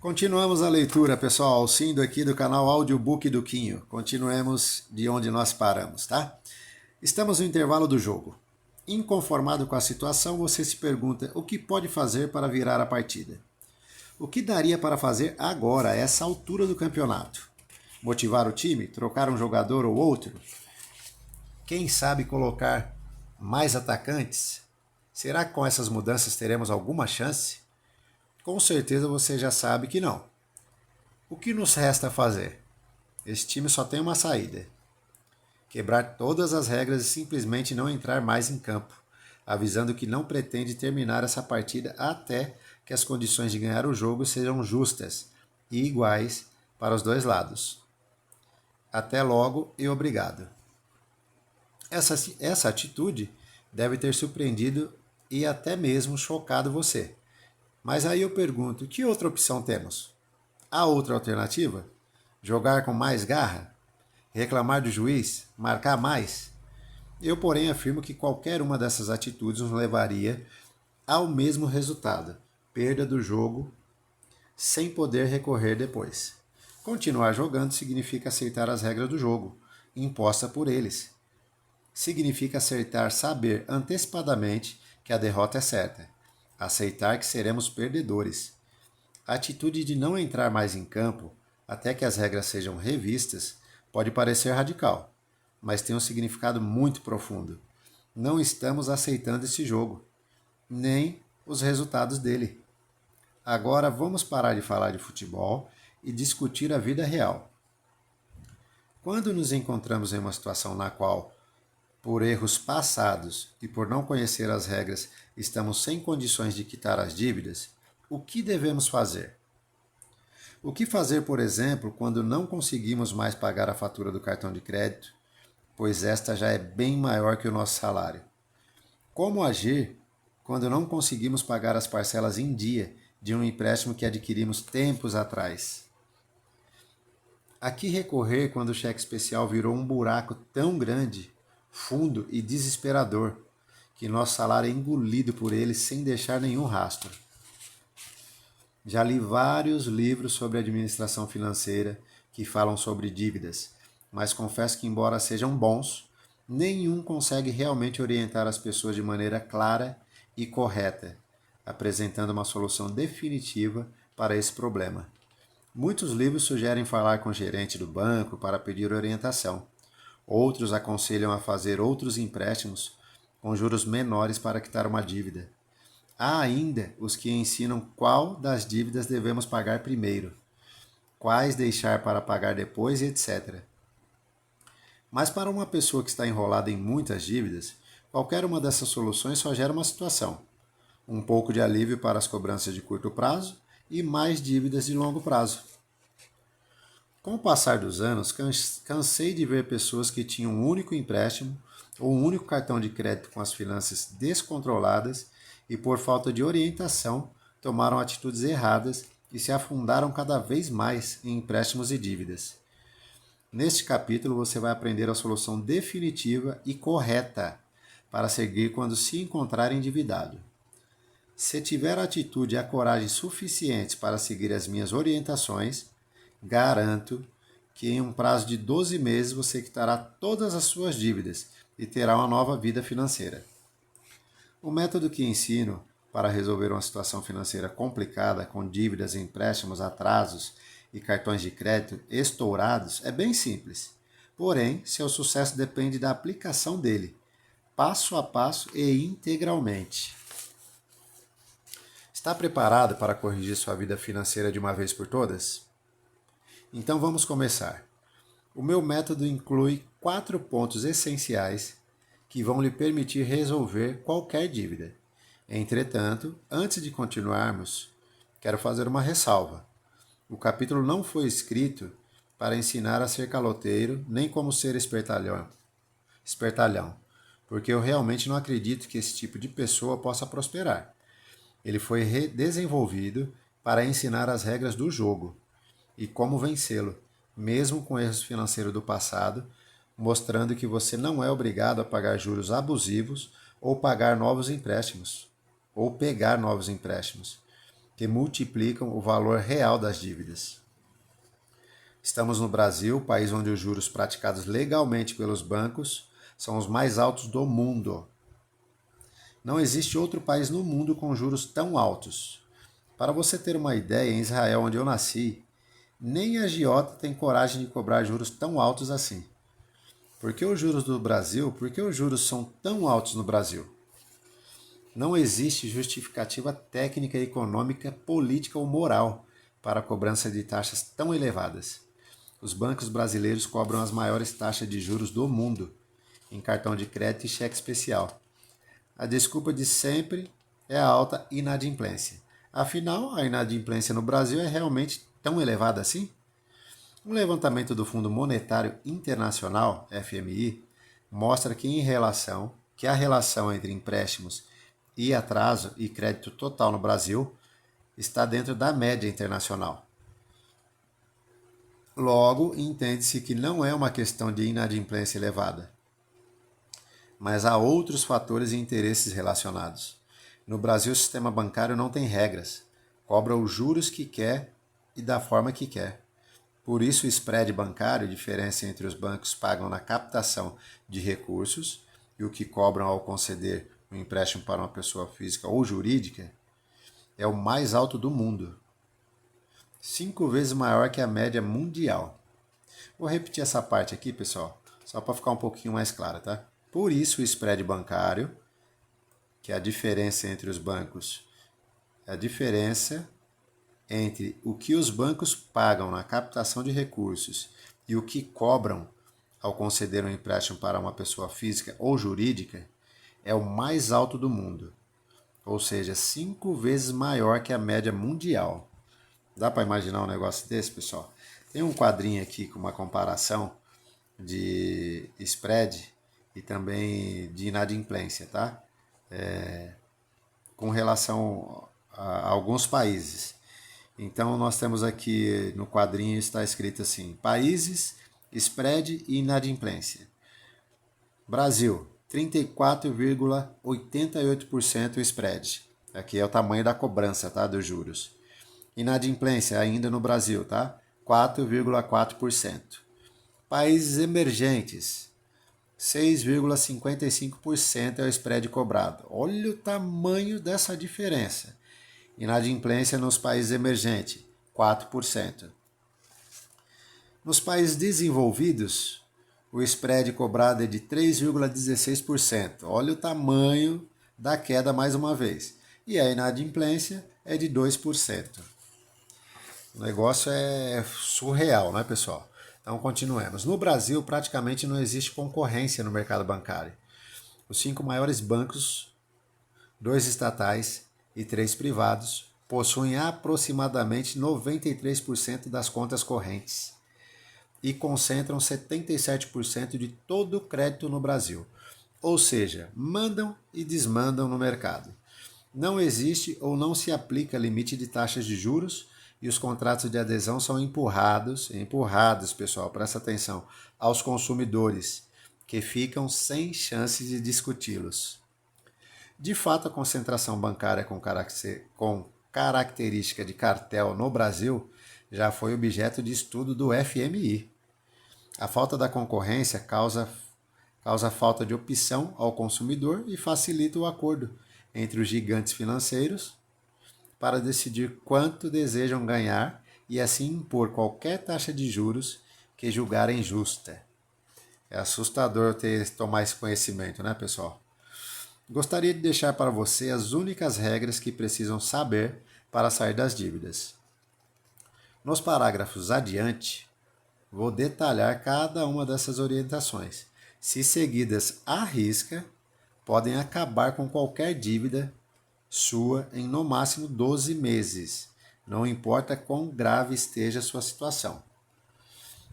Continuamos a leitura, pessoal. Alcindo aqui do canal Audiobook do Quinho. Continuemos de onde nós paramos, tá? Estamos no intervalo do jogo. Inconformado com a situação, você se pergunta o que pode fazer para virar a partida. O que daria para fazer agora, a essa altura do campeonato? Motivar o time? Trocar um jogador ou outro? Quem sabe colocar mais atacantes? Será que com essas mudanças teremos alguma chance? Com certeza você já sabe que não. O que nos resta fazer? Esse time só tem uma saída: quebrar todas as regras e simplesmente não entrar mais em campo, avisando que não pretende terminar essa partida até que as condições de ganhar o jogo sejam justas e iguais para os dois lados. Até logo e obrigado. Essa atitude deve ter surpreendido e até mesmo chocado você. Mas aí eu pergunto, que outra opção temos? Há outra alternativa? Jogar com mais garra? Reclamar do juiz? Marcar mais? Eu, porém, afirmo que qualquer uma dessas atitudes nos levaria ao mesmo resultado: perda do jogo sem poder recorrer depois. Continuar jogando significa aceitar as regras do jogo, imposta por eles. Significa aceitar saber antecipadamente que a derrota é certa. Aceitar que seremos perdedores. A atitude de não entrar mais em campo até que as regras sejam revistas pode parecer radical, mas tem um significado muito profundo. Não estamos aceitando esse jogo, nem os resultados dele. Agora vamos parar de falar de futebol e discutir a vida real. Quando nos encontramos em uma situação na qual, por erros passados e por não conhecer as regras, estamos sem condições de quitar as dívidas, o que devemos fazer? O que fazer, por exemplo, quando não conseguimos mais pagar a fatura do cartão de crédito, pois esta já é bem maior que o nosso salário? Como agir quando não conseguimos pagar as parcelas em dia de um empréstimo que adquirimos tempos atrás? A que recorrer quando o cheque especial virou um buraco tão grande, fundo e desesperador, que nosso salário é engolido por ele sem deixar nenhum rastro? Já li vários livros sobre administração financeira que falam sobre dívidas, mas confesso que, embora sejam bons, nenhum consegue realmente orientar as pessoas de maneira clara e correta, apresentando uma solução definitiva para esse problema. Muitos livros sugerem falar com o gerente do banco para pedir orientação. Outros aconselham a fazer outros empréstimos com juros menores para quitar uma dívida. Há ainda os que ensinam qual das dívidas devemos pagar primeiro, quais deixar para pagar depois, etc. Mas para uma pessoa que está enrolada em muitas dívidas, qualquer uma dessas soluções só gera uma situação: um pouco de alívio para as cobranças de curto prazo e mais dívidas de longo prazo. Com o passar dos anos, cansei de ver pessoas que tinham um único empréstimo ou um único cartão de crédito com as finanças descontroladas e, por falta de orientação, tomaram atitudes erradas e se afundaram cada vez mais em empréstimos e dívidas. Neste capítulo você vai aprender a solução definitiva e correta para seguir quando se encontrar endividado. Se tiver a atitude e a coragem suficientes para seguir as minhas orientações, garanto que em um prazo de 12 meses você quitará todas as suas dívidas e terá uma nova vida financeira. O método que ensino para resolver uma situação financeira complicada com dívidas, empréstimos, atrasos e cartões de crédito estourados é bem simples. Porém, seu sucesso depende da aplicação dele, passo a passo e integralmente. Está preparado para corrigir sua vida financeira de uma vez por todas? Então vamos começar. O meu método inclui 4 pontos essenciais que vão lhe permitir resolver qualquer dívida. Entretanto, antes de continuarmos, quero fazer uma ressalva. O capítulo não foi escrito para ensinar a ser caloteiro, nem como ser espertalhão, porque eu realmente não acredito que esse tipo de pessoa possa prosperar. Ele foi desenvolvido para ensinar as regras do jogo e como vencê-lo, mesmo com erros financeiros do passado, mostrando que você não é obrigado a pagar juros abusivos ou pagar novos empréstimos, ou pegar novos empréstimos. que multiplicam o valor real das dívidas. Estamos no Brasil, país onde os juros praticados legalmente pelos bancos são os mais altos do mundo. Não existe outro país no mundo com juros tão altos. Para você ter uma ideia, em Israel, onde eu nasci, nem a agiota tem coragem de cobrar juros tão altos assim. Por que os juros do Brasil? Por que os juros são tão altos no Brasil? Não existe justificativa técnica, econômica, política ou moral para a cobrança de taxas tão elevadas. Os bancos brasileiros cobram as maiores taxas de juros do mundo em cartão de crédito e cheque especial. A desculpa de sempre é a alta inadimplência. Afinal, a inadimplência no Brasil é realmente tão elevada assim? Um levantamento do Fundo Monetário Internacional, FMI, mostra que a relação entre empréstimos e atraso e crédito total no Brasil está dentro da média internacional. Logo, entende-se que não é uma questão de inadimplência elevada, mas há outros fatores e interesses relacionados. No Brasil, o sistema bancário não tem regras, cobra os juros que quer e da forma que quer. Por isso, o spread bancário, diferença entre os bancos pagam na captação de recursos e o que cobram ao conceder um empréstimo para uma pessoa física ou jurídica, é o mais alto do mundo. 5 vezes maior que a média mundial. Vou repetir essa parte aqui, pessoal, só para ficar um pouquinho mais claro, tá? Por isso, o spread bancário, que é a diferença entre os bancos, é a diferença entre o que os bancos pagam na captação de recursos e o que cobram ao conceder um empréstimo para uma pessoa física ou jurídica, é o mais alto do mundo, ou seja, 5 vezes maior que a média mundial. Dá para imaginar um negócio desse, pessoal? Tem um quadrinho aqui com uma comparação de spread e também de inadimplência, tá? Com relação a alguns países. Então, nós temos aqui no quadrinho, está escrito assim, países, spread e inadimplência. Brasil, 34,88% spread. Aqui é o tamanho da cobrança, tá, dos juros. Inadimplência ainda no Brasil, tá? 4,4%. Países emergentes, 6,55% é o spread cobrado. Olha o tamanho dessa diferença. Inadimplência nos países emergentes, 4%. Nos países desenvolvidos, o spread cobrado é de 3,16%. Olha o tamanho da queda mais uma vez. E a inadimplência é de 2%. O negócio é surreal, né, pessoal? Então, continuemos. No Brasil, praticamente não existe concorrência no mercado bancário. Os 5 maiores bancos, 2 estatais e 3 privados, possuem aproximadamente 93% das contas correntes e concentram 77% de todo o crédito no Brasil. Ou seja, mandam e desmandam no mercado. Não existe ou não se aplica limite de taxas de juros e os contratos de adesão são empurrados, pessoal, presta atenção, aos consumidores, que ficam sem chances de discuti-los. De fato, a concentração bancária com característica de cartel no Brasil já foi objeto de estudo do FMI. A falta da concorrência causa falta de opção ao consumidor e facilita o acordo entre os gigantes financeiros para decidir quanto desejam ganhar e assim impor qualquer taxa de juros que julgarem justa. É assustador tomar esse conhecimento, né, pessoal? Gostaria de deixar para você as únicas regras que precisam saber para sair das dívidas. Nos parágrafos adiante, vou detalhar cada uma dessas orientações. Se seguidas à risca, podem acabar com qualquer dívida sua em no máximo 12 meses, não importa quão grave esteja a sua situação.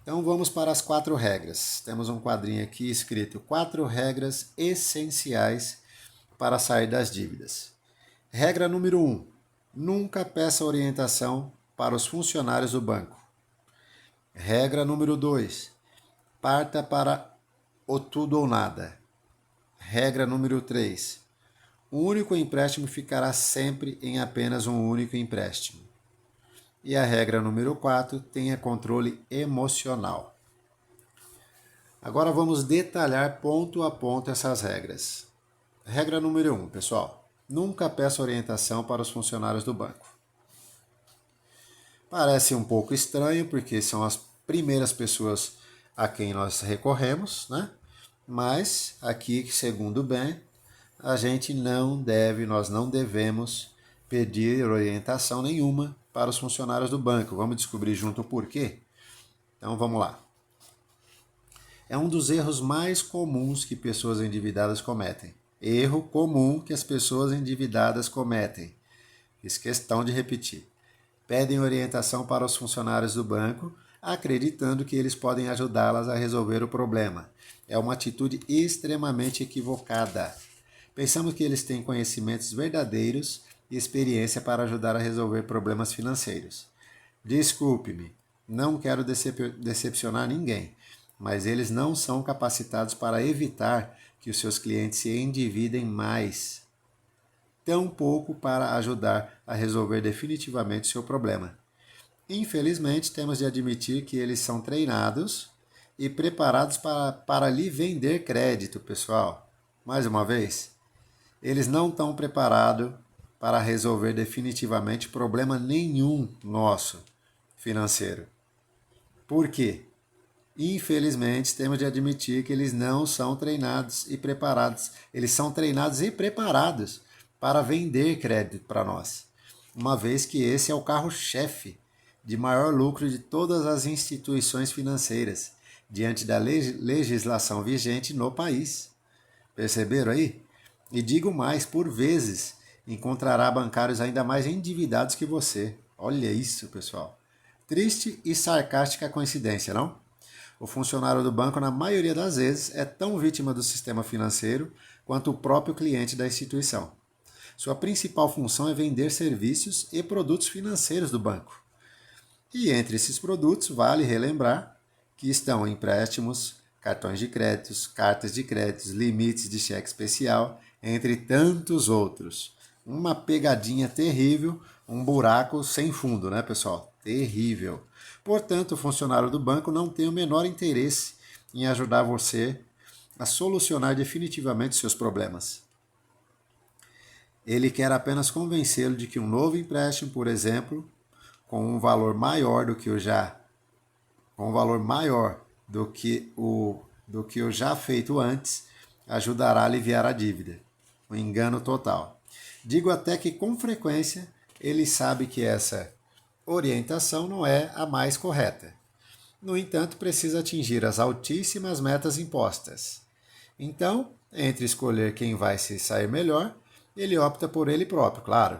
Então vamos para as 4 regras. Temos um quadrinho aqui escrito 4 regras essenciais para sair das dívidas. Regra número 1. Nunca peça orientação para os funcionários do banco. Regra número 2. Parta para o tudo ou nada. Regra número 3. O único empréstimo ficará sempre em apenas um único empréstimo. E a regra número 4, tenha controle emocional. Agora vamos detalhar ponto a ponto essas regras. Regra número 1, pessoal. Nunca peça orientação para os funcionários do banco. Parece um pouco estranho, porque são as primeiras pessoas a quem nós recorremos, né? Mas aqui, segundo o Ben, nós não devemos pedir orientação nenhuma para os funcionários do banco. Vamos descobrir junto o porquê? Então vamos lá. É um dos erros mais comuns que pessoas endividadas cometem. Erro comum que as pessoas endividadas cometem. Fiz questão de repetir. Pedem orientação para os funcionários do banco, acreditando que eles podem ajudá-las a resolver o problema. É uma atitude extremamente equivocada. Pensamos que eles têm conhecimentos verdadeiros e experiência para ajudar a resolver problemas financeiros. Desculpe-me, não quero decepcionar ninguém, mas eles não são capacitados para evitar que os seus clientes se endividem mais, tampouco para ajudar a resolver definitivamente o seu problema. Infelizmente, temos de admitir que eles são treinados e preparados para lhe vender crédito, pessoal. Mais uma vez, eles não estão preparados para resolver definitivamente problema nenhum nosso financeiro. Por quê? Infelizmente, temos de admitir que eles não são treinados e preparados. Eles são treinados e preparados para vender crédito para nós, uma vez que esse é o carro-chefe de maior lucro de todas as instituições financeiras, diante da legislação vigente no país. Perceberam aí? E digo mais, por vezes, encontrará bancários ainda mais endividados que você. Olha isso, pessoal. Triste e sarcástica coincidência, não? O funcionário do banco, na maioria das vezes, é tão vítima do sistema financeiro quanto o próprio cliente da instituição. Sua principal função é vender serviços e produtos financeiros do banco. E entre esses produtos, vale relembrar que estão empréstimos, cartões de créditos, cartas de créditos, limites de cheque especial, entre tantos outros. Uma pegadinha terrível, um buraco sem fundo, né, pessoal? Terrível. Portanto, o funcionário do banco não tem o menor interesse em ajudar você a solucionar definitivamente seus problemas. Ele quer apenas convencê-lo de que um novo empréstimo, por exemplo, com um valor maior do que o já feito antes, ajudará a aliviar a dívida. Um engano total. Digo até que com frequência ele sabe que essa orientação não é a mais correta. No entanto, precisa atingir as altíssimas metas impostas. Então, entre escolher quem vai se sair melhor, ele opta por ele próprio, claro.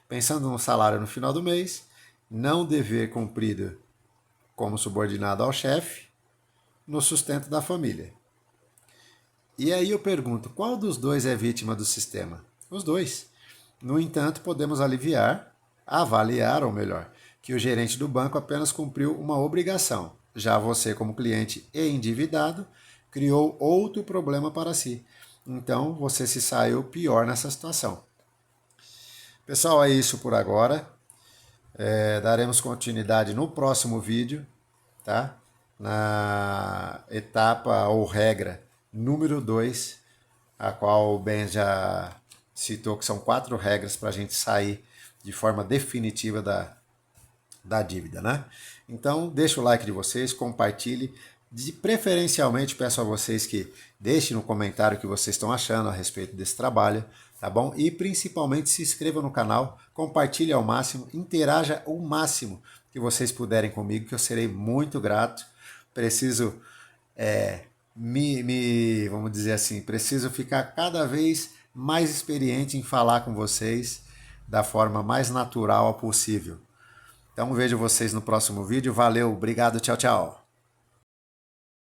Pensando no salário no final do mês, não dever cumprido como subordinado ao chefe, no sustento da família. E aí eu pergunto, qual dos dois é vítima do sistema? Os dois. No entanto, podemos avaliar, ou melhor, que o gerente do banco apenas cumpriu uma obrigação. Já você, como cliente e endividado, criou outro problema para si. Então, você se saiu pior nessa situação. Pessoal, é isso por agora. Daremos continuidade no próximo vídeo, tá? Na etapa ou regra número 2, a qual o Ben já citou que são 4 regras para a gente sair de forma definitiva da dívida, né? Então, deixa o like de vocês, compartilhe. Preferencialmente, peço a vocês que deixem no comentário o que vocês estão achando a respeito desse trabalho, tá bom? E principalmente se inscreva no canal, compartilhe ao máximo, interaja o máximo que vocês puderem comigo, que eu serei muito grato. Preciso, vamos dizer assim, preciso ficar cada vez mais experiente em falar com vocês da forma mais natural possível. Então vejo vocês no próximo vídeo. Valeu, obrigado, tchau, tchau.